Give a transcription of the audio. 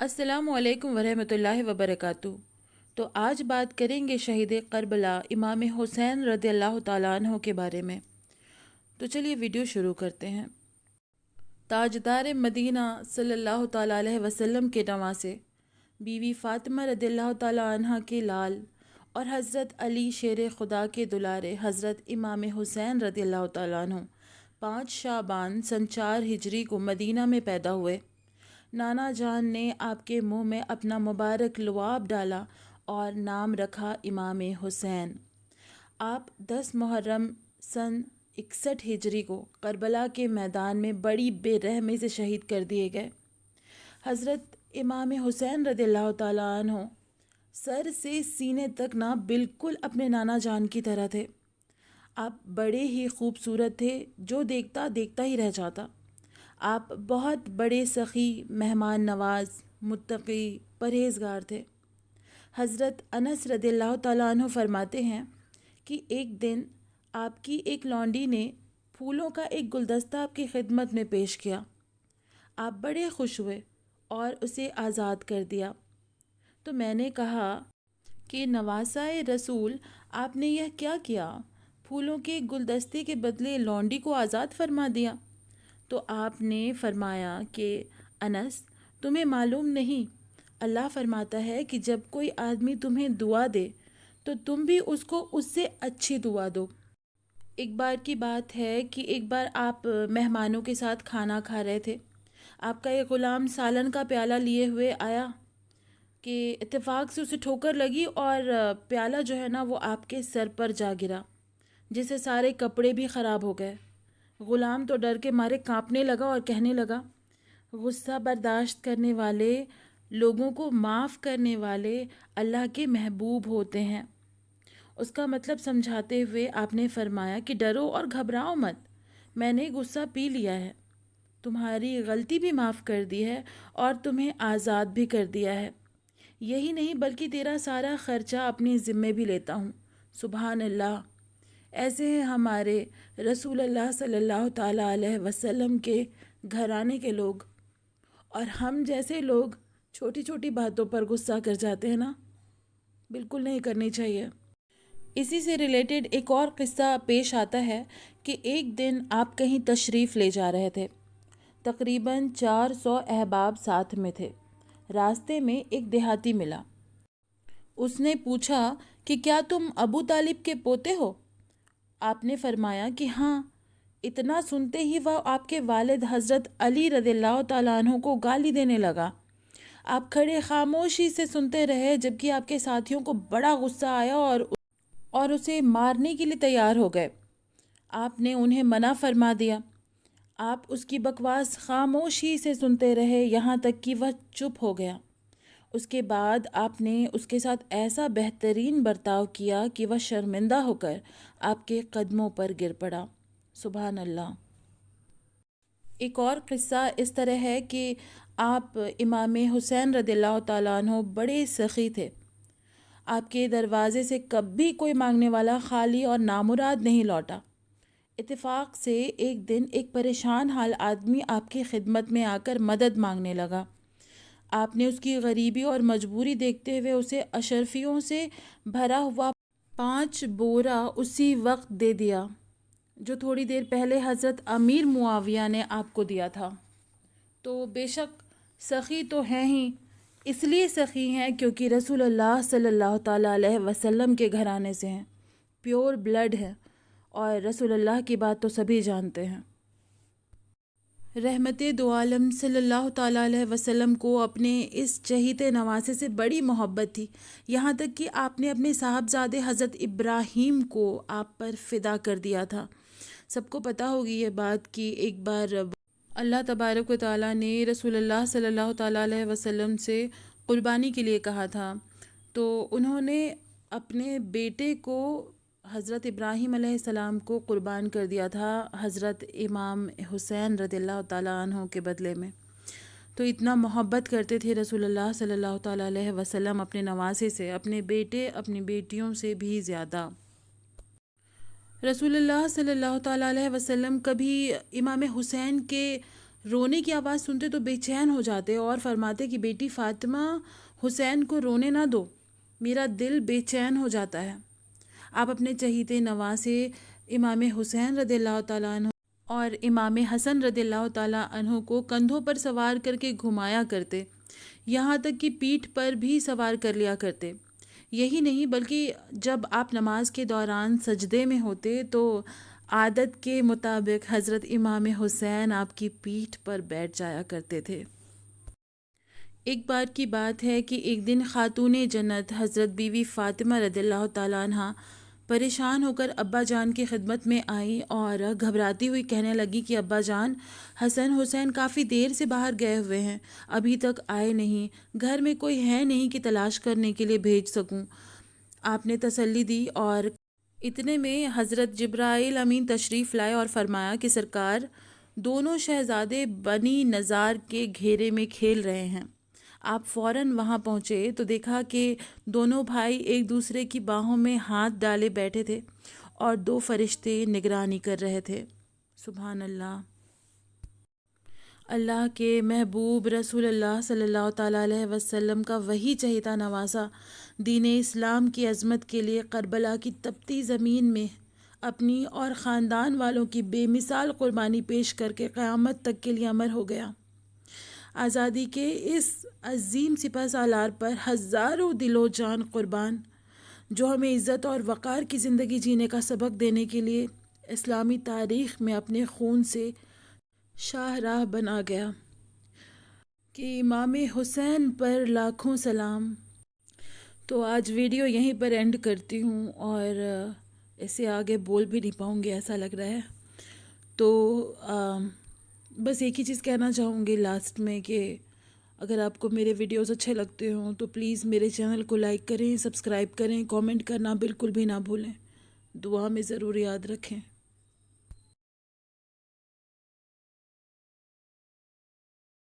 السلام علیکم ورحمۃ اللہ وبرکاتہ۔ تو آج بات کریں گے شہید کربلا امام حسین رضی اللہ تعالیٰ عنہ کے بارے میں۔ تو چلیے ویڈیو شروع کرتے ہیں۔ تاجدار مدینہ صلی اللہ تعالیٰ علیہ وسلم کے نواسے، بیوی فاطمہ رضی اللہ تعالیٰ عنہ کے لال اور حضرت علی شیر خدا کے دلارے حضرت امام حسین رضی اللہ تعالیٰ عنہ 5 شعبان سن 4 ہجری کو مدینہ میں پیدا ہوئے۔ نانا جان نے آپ کے منہ میں اپنا مبارک لعاب ڈالا اور نام رکھا امام حسین۔ آپ 10 محرم سن 61 ہجری کو کربلا کے میدان میں بڑی بے رحمی سے شہید کر دیے گئے۔ حضرت امام حسین رضی اللہ تعالیٰ عنہ سر سے سینے تک بالکل اپنے نانا جان کی طرح تھے۔ آپ بڑے ہی خوبصورت تھے، جو دیکھتا دیکھتا ہی رہ جاتا۔ آپ بہت بڑے سخی، مہمان نواز، متقی، پرہیزگار تھے۔ حضرت انس رضی اللہ تعالیٰ عنہ فرماتے ہیں کہ ایک دن آپ کی ایک لونڈی نے پھولوں کا ایک گلدستہ آپ کی خدمت میں پیش کیا۔ آپ بڑے خوش ہوئے اور اسے آزاد کر دیا۔ تو میں نے کہا کہ نواسائے رسول، آپ نے یہ کیا کیا؟ پھولوں کے گلدستے کے بدلے لونڈی کو آزاد فرما دیا۔ تو آپ نے فرمایا کہ انس، تمہیں معلوم نہیں، اللہ فرماتا ہے کہ جب کوئی آدمی تمہیں دعا دے تو تم بھی اس کو اس سے اچھی دعا دو۔ ایک بار کی بات ہے کہ ایک بار آپ مہمانوں کے ساتھ کھانا کھا رہے تھے۔ آپ کا ایک غلام سالن کا پیالہ لیے ہوئے آیا کہ اتفاق سے اسے ٹھوکر لگی اور پیالہ جو ہے وہ آپ کے سر پر جا گرا، جس سے سارے کپڑے بھی خراب ہو گئے۔ غلام تو ڈر کے مارے کانپنے لگا اور کہنے لگا، غصہ برداشت کرنے والے لوگوں کو معاف کرنے والے اللہ کے محبوب ہوتے ہیں۔ اس کا مطلب سمجھاتے ہوئے آپ نے فرمایا کہ ڈرو اور گھبراؤ مت، میں نے غصہ پی لیا ہے، تمہاری غلطی بھی معاف کر دی ہے اور تمہیں آزاد بھی کر دیا ہے۔ یہی نہیں بلکہ تیرا سارا خرچہ اپنے ذمے بھی لیتا ہوں۔ سبحان اللہ! ایسے ہیں ہمارے رسول اللہ صلی اللہ تعالیٰ علیہ وسلم کے گھرانے کے لوگ، اور ہم جیسے لوگ چھوٹی چھوٹی باتوں پر غصہ کر جاتے ہیں بالکل نہیں کرنی چاہیے۔ اسی سے ریلیٹڈ ایک اور قصہ پیش آتا ہے کہ ایک دن آپ کہیں تشریف لے جا رہے تھے، تقریباً 400 احباب ساتھ میں تھے۔ راستے میں ایک دیہاتی ملا۔ اس نے پوچھا کہ کیا تم ابو طالب کے پوتے ہو؟ آپ نے فرمایا کہ ہاں۔ اتنا سنتے ہی وہ آپ کے والد حضرت علی رضی اللہ تعالیٰ عنہ کو گالی دینے لگا۔ آپ کھڑے خاموشی سے سنتے رہے، جبکہ آپ کے ساتھیوں کو بڑا غصہ آیا اور اسے مارنے کے لیے تیار ہو گئے۔ آپ نے انہیں منع فرما دیا۔ آپ اس کی بکواس خاموشی سے سنتے رہے، یہاں تک کہ وہ چپ ہو گیا۔ اس کے بعد آپ نے اس کے ساتھ ایسا بہترین برتاؤ کیا کہ وہ شرمندہ ہو کر آپ کے قدموں پر گر پڑا۔ سبحان اللہ! ایک اور قصہ اس طرح ہے کہ آپ امام حسین رضی اللہ تعالیٰ عنہ بڑے سخی تھے۔ آپ کے دروازے سے کبھی کوئی مانگنے والا خالی اور نامراد نہیں لوٹا۔ اتفاق سے ایک دن ایک پریشان حال آدمی آپ کی خدمت میں آ کر مدد مانگنے لگا۔ آپ نے اس کی غریبی اور مجبوری دیکھتے ہوئے اسے اشرفیوں سے بھرا ہوا 5 بورا اسی وقت دے دیا، جو تھوڑی دیر پہلے حضرت امیر معاویہ نے آپ کو دیا تھا۔ تو بے شک سخی تو ہیں ہی، اس لیے سخی ہیں کیونکہ رسول اللہ صلی اللہ تعالیٰ علیہ وسلم کے گھرانے سے ہیں، پیور بلڈ ہیں، اور رسول اللہ کی بات تو سبھی جانتے ہیں۔ رحمت دو عالم صلی اللہ تعالیٰ علیہ وسلم کو اپنے اس چہیتے نواسے سے بڑی محبت تھی، یہاں تک کہ آپ نے اپنے صاحبزادے حضرت ابراہیم کو آپ پر فدا کر دیا تھا۔ سب کو پتہ ہوگی یہ بات کہ ایک بار اللہ تبارک و تعالیٰ نے رسول اللہ صلی اللہ تعالیٰ علیہ وسلم سے قربانی کے لیے کہا تھا، تو انہوں نے اپنے بیٹے کو حضرت ابراہیم علیہ السلام کو قربان کر دیا تھا حضرت امام حسین رضی اللہ تعالیٰ عنہ کے بدلے میں۔ تو اتنا محبت کرتے تھے رسول اللہ صلی اللہ تعالیٰ علیہ وسلم اپنے نواسے سے، اپنے بیٹے اپنی بیٹیوں سے بھی زیادہ۔ رسول اللہ صلی اللہ تعالیٰ علیہ وسلم کبھی امام حسین کے رونے کی آواز سنتے تو بے چین ہو جاتے اور فرماتے کہ بیٹی فاطمہ حسین کو رونے نہ دو، میرا دل بے چین ہو جاتا ہے۔ آپ اپنے چہیتے نواسے امام حسین رضی اللہ تعالیٰ عنہ اور امام حسن رضی اللہ تعالیٰ عنہ کو کندھوں پر سوار کر کے گھمایا کرتے، یہاں تک کہ پیٹھ پر بھی سوار کر لیا کرتے۔ یہی نہیں بلکہ جب آپ نماز کے دوران سجدے میں ہوتے تو عادت کے مطابق حضرت امام حسین آپ کی پیٹھ پر بیٹھ جایا کرتے تھے۔ ایک بار کی بات ہے کہ ایک دن خاتون جنت حضرت بیوی فاطمہ رضی اللہ تعالیٰ عنہ پریشان ہو کر ابا جان کی خدمت میں آئی اور گھبراتی ہوئی کہنے لگی کہ ابا جان، حسین کافی دیر سے باہر گئے ہوئے ہیں، ابھی تک آئے نہیں، گھر میں کوئی ہے نہیں کہ تلاش کرنے کے لیے بھیج سکوں۔ آپ نے تسلی دی اور اتنے میں حضرت جبرائیل امین تشریف لائے اور فرمایا کہ سرکار، دونوں شہزادے بنی نزار کے گھیرے میں کھیل رہے ہیں۔ آپ فوراً وہاں پہنچے تو دیکھا کہ دونوں بھائی ایک دوسرے کی باہوں میں ہاتھ ڈالے بیٹھے تھے اور دو فرشتے نگرانی کر رہے تھے۔ سبحان اللہ۔ اللہ کے محبوب رسول اللہ صلی اللہ تعالیٰ علیہ وسلم کا وہی چہیتا نواسا دین اسلام کی عظمت کے لیے کربلا کی تپتی زمین میں اپنی اور خاندان والوں کی بے مثال قربانی پیش کر کے قیامت تک کے لیے امر ہو گیا۔ آزادی کے اس عظیم سپہ سالار پر ہزاروں دل و جان قربان، جو ہمیں عزت اور وقار کی زندگی جینے کا سبق دینے کے لیے اسلامی تاریخ میں اپنے خون سے شاہراہ بنا گیا، کہ امام حسین پر لاکھوں سلام۔ تو آج ویڈیو یہیں پر اینڈ کرتی ہوں اور اسے آگے بول بھی نہیں پاؤں گی ایسا لگ رہا ہے۔ تو بس ایک ہی چیز کہنا چاہوں گی لاسٹ میں کہ اگر آپ کو میرے ویڈیوز اچھے لگتے ہوں تو پلیز میرے چینل کو لائک کریں، سبسکرائب کریں، کامنٹ کرنا بالکل بھی نہ بھولیں، دعا میں ضرور یاد رکھیں۔